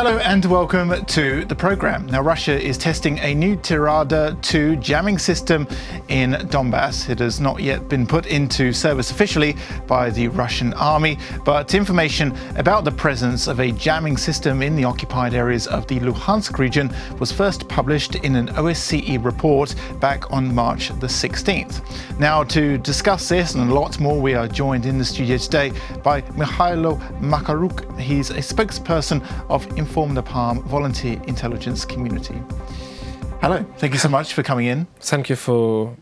Hello and welcome to the programme. Now, Russia is testing a new Tirada 2 jamming system in Donbas. It has not yet been put into service officially by the Russian army, but information about the presence of a jamming system in the occupied areas of the Luhansk region was first published in an OSCE report back on March the 16th. Now, to discuss this and a lot more, we are joined in the studio today by Mykhaylo Makaruk. He's a spokesperson of InformNapalm volunteer intelligence community. Hello, thank you so much for coming in. Thank you for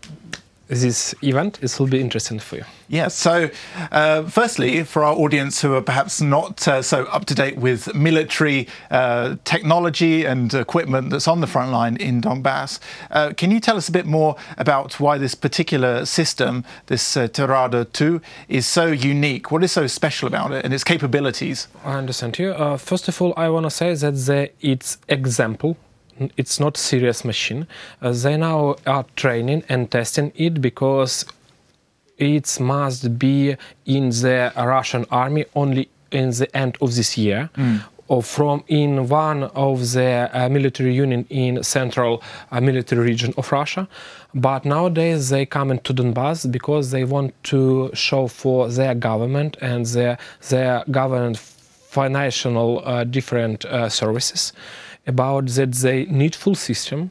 this event. It will be interesting for you. Yeah, so firstly, for our audience who are perhaps not so up to date with military technology and equipment that's on the front line in Donbas, can you tell us a bit more about why this particular system, this Tirada 2, is so unique? What is so special about it and its capabilities? I understand you. First of all, I want to say that it's example. It's not serious machine. They now are training and testing it because it must be in the Russian army only in the end of this year, or from in one of the military unit in central military region of Russia. But nowadays they come into Donbas because they want to show for their government and their government financial different services about that they need full system,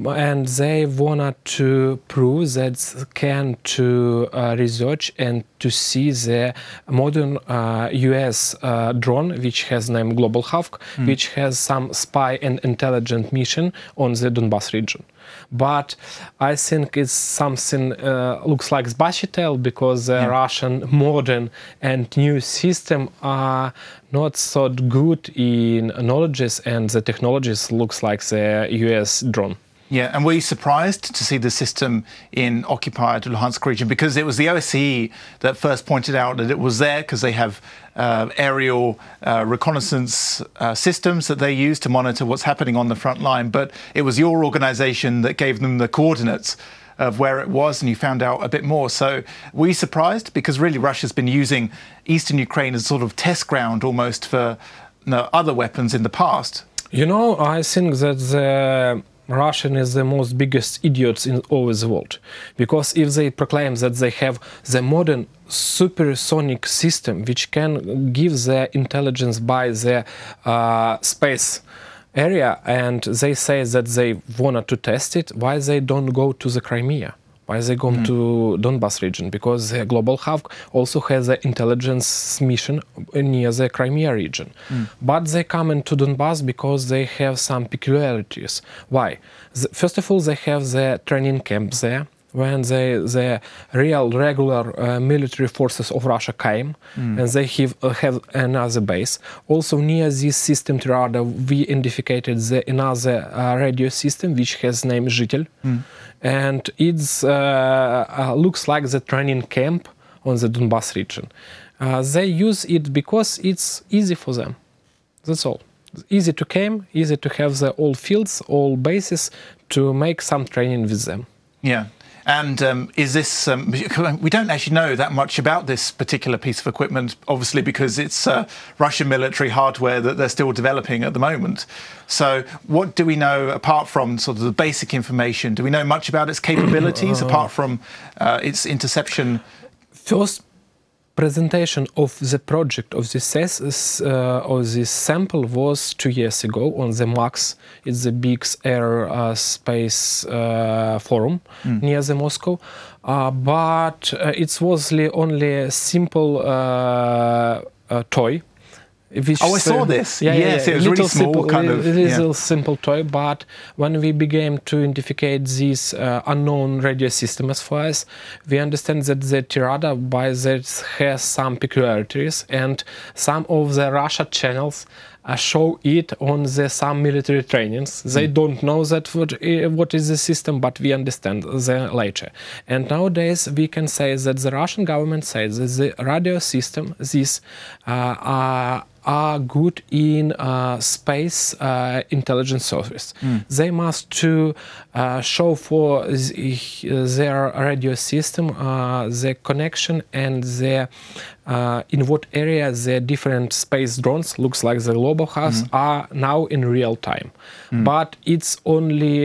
and they wanted to prove that can to research and to see the modern US drone, which has name Global Hawk, which has some spy and intelligent mission on the Donbas region. But I think it's something looks like Sbashitel, because the Russian modern and new system are not so good in knowledges, and the technologies looks like the US drone. Yeah, and were you surprised to see the system in occupied Luhansk region? Because it was the OSCE that first pointed out that it was there because they have aerial reconnaissance systems that they use to monitor what's happening on the front line. But it was your organization that gave them the coordinates of where it was, and you found out a bit more. So were you surprised? Because really Russia's been using eastern Ukraine as a sort of test ground almost for other weapons in the past. You know, I think that the Russian is the most biggest idiots in all the world, because if they proclaim that they have the modern supersonic system which can give the intelligence by the space area, and they say that they wanted to test it, why they don't go to the Crimea? Why they go to Donbas region? Because the Global Hawk also has an intelligence mission near the Crimea region. But they come into Donbas because they have some peculiarities. Why? First of all, they have the training camp there, when the real regular military forces of Russia came, and they have another base. Also near this system Tirada, we identified another radio system which has name Zhitel, and it looks like the training camp on the Donbas region. They use it because it's easy for them. That's all. It's easy to come, easy to have the all fields, all bases to make some training with them. Yeah. And is this, we don't actually know that much about this particular piece of equipment, obviously, because it's Russian military hardware that they're still developing at the moment. So what do we know apart from sort of the basic information? Do we know much about its capabilities apart from its interception? First presentation of the project of this sample was 2 years ago on the MAX. It's the big aerospace forum near the Moscow, but it was only a simple toy. I saw this. Yes, it was really small, simple toy. But when we began to indicate this unknown radio system as far as we understand that the Tirada by that has some peculiarities, and some of the Russia channels show it on some military trainings. They don't know that what is the system, but we understand that later. And nowadays we can say that the Russian government says that the radio system, are good in space intelligence service. They must to show for their radio system the connection and the in what area the different space drones looks like the global hubs are now in real time. But it's only,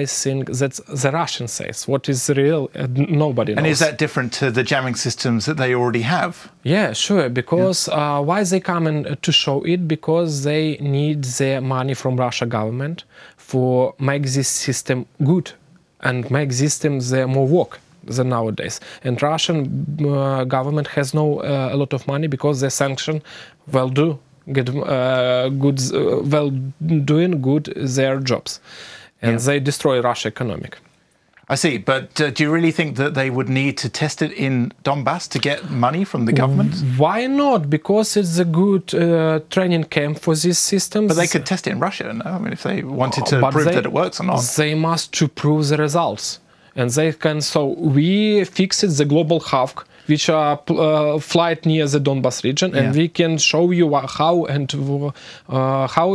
I think, that the Russian says what is real, nobody knows. And is that different to the jamming systems that they already have? Yeah, sure, because why they come in to show it? Because they need the money from Russian government for make this system good and make systems more work than nowadays. And Russian government has no a lot of money because they sanction doing good their jobs, and they destroy Russia economic. I see, but do you really think that they would need to test it in Donbas to get money from the government? Why not? Because it's a good training camp for these systems. But they could test it in Russia, no? I mean, if they wanted to prove that it works or not. They must to prove the results. And they can, so we fixed the global hub, which are flight near the Donbas region, and we can show you how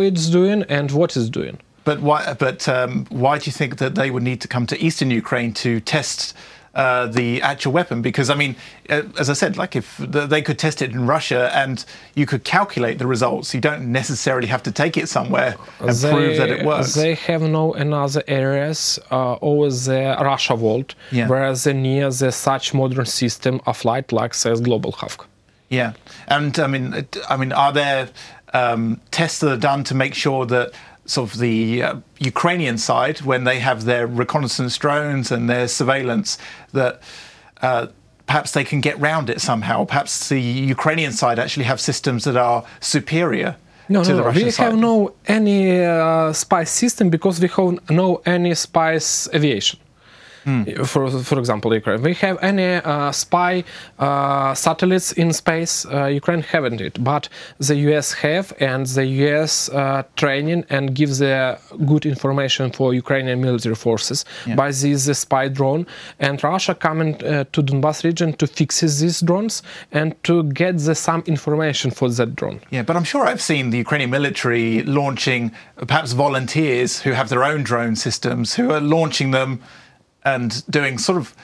it's doing and what it's doing. But why? But why do you think that they would need to come to eastern Ukraine to test the actual weapon? Because I mean, as I said, like if they could test it in Russia and you could calculate the results, you don't necessarily have to take it somewhere and prove that it works. They have no another areas over the Russia world where they near the such modern system of flight like says global hub. Yeah, and I mean, are there tests that are done to make sure that sort of the Ukrainian side, when they have their reconnaissance drones and their surveillance, that perhaps they can get round it somehow? Perhaps the Ukrainian side actually have systems that are superior to the Russian side? We have no any spy system because we have no any spies aviation. For example, Ukraine. We have any spy satellites in space. Ukraine haven't it, but the US have, and the US training and gives the good information for Ukrainian military forces by this spy drone. And Russia coming to Donbas region to fix these drones and to get some information for that drone. Yeah, but I'm sure I've seen the Ukrainian military launching perhaps volunteers who have their own drone systems who are launching them and doing sort of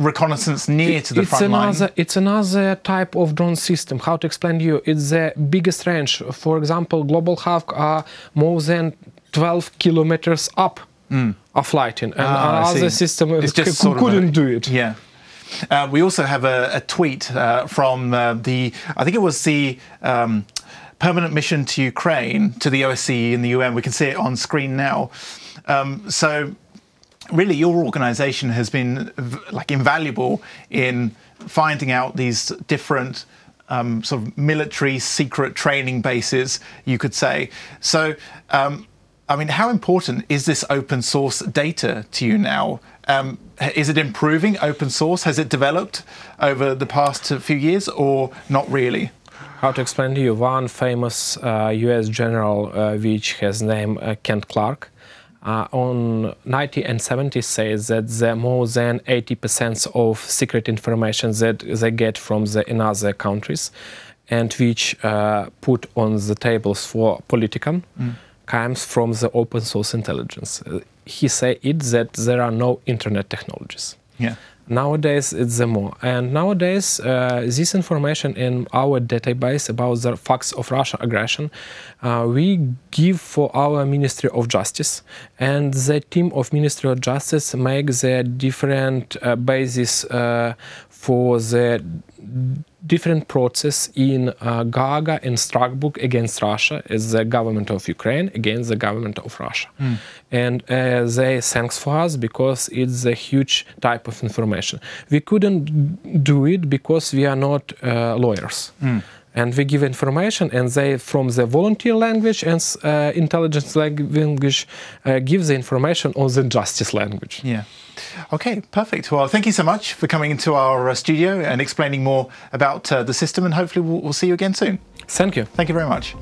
reconnaissance near to the front line. It's another type of drone system. How to explain to you? It's the biggest range. For example, global hub are more than 12 kilometers up of flighting, and other system couldn't do it. Yeah. We also have a tweet from I think it was the permanent mission to Ukraine, to the OSCE and the UN. We can see it on screen now. So really, your organization has been like invaluable in finding out these different sort of military secret training bases, you could say. So, I mean, how important is this open source data to you now? Is it improving open source? Has it developed over the past few years or not really? How to explain to you? One famous US general, which has name Kent Clark, on 90s and 70s says that more than 80% of secret information that they get from in other countries and which put on the tables for political comes from the open source intelligence. He said that there are no internet technologies. Yeah. Nowadays, it's more. And nowadays, this information in our database about the facts of Russian aggression, we give for our Ministry of Justice. And the team of Ministry of Justice makes the different basis for the different process in Gaga and Strasbourg against Russia as the government of Ukraine against the government of Russia. And they thanks for us because it's a huge type of information. We couldn't do it because we are not lawyers. And we give information, and they, from the volunteer language and intelligence language, give the information on the justice language. Yeah. Okay, perfect. Well, thank you so much for coming into our studio and explaining more about the system, and hopefully we'll see you again soon. Thank you. Thank you very much.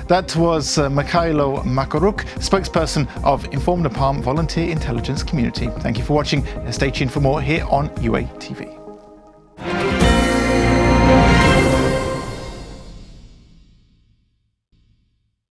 That was Mykhaylo Makaruk, spokesperson of InformNapalm Volunteer Intelligence Community. Thank you for watching, and stay tuned for more here on UATV.